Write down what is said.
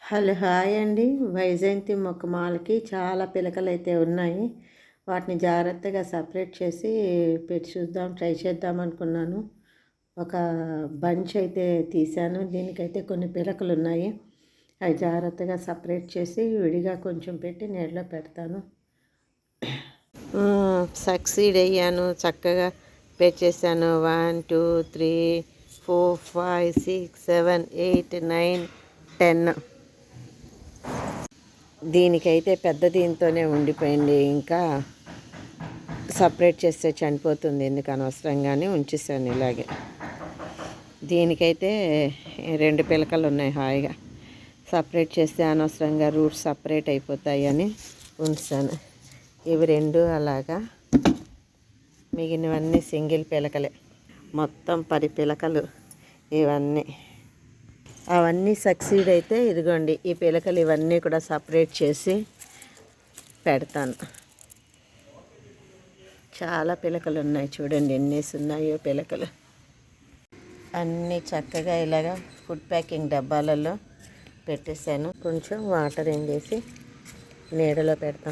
Hello hi అండి. వైజయంతి మొక్క మాలకి చాలా పిలకలు అయితే ఉన్నాయి. వాటిని జాగ్రత్తగా సపరేట్ చేసి ట్రై చేద్దాం అనుకున్నాను. ఒక బంచ్ అయితే తీశాను. దీనికైతే కొన్ని పిలకలు ఉన్నాయి. అవి జాగ్రత్తగా సపరేట్ చేసి విడిగా కొంచెం పెట్టి నీడలో పెడతాను. సక్సీడ్ అయ్యాను, చక్కగా పెట్టేశాను. 1 2 3 4 5 6 7 8 9 10. దీనికైతే పెద్ద దీంతోనే ఉండిపోయింది. ఇంకా సపరేట్ చేస్తే చనిపోతుంది, ఎందుకు అనవసరంగానే ఉంచేసాను ఇలాగే. దీనికైతే 2 పిలకలు ఉన్నాయి. హాయిగా సపరేట్ చేస్తే అనవసరంగా రూట్స్ సపరేట్ అయిపోతాయి అని ఉంచాను. ఇవి 2 అలాగా, మిగిలినవన్నీ సింగిల్ పిలకలే. మొత్తం 10 పిలకలు ఇవన్నీ. అవన్నీ సక్సీడ్ అయితే ఇదిగోండి, ఈ పిలకలు ఇవన్నీ కూడా సపరేట్ చేసి పెడతాను. చాలా పిలకలు ఉన్నాయి, చూడండి ఎన్నేసి ఉన్నాయో పిలకలు. అన్నీ చక్కగా ఇలాగా ఫుడ్ ప్యాకింగ్ డబ్బాలలో పెట్టేశాను. కొంచెం వాటర్ ఏం చేసి నీడలో పెడతాను.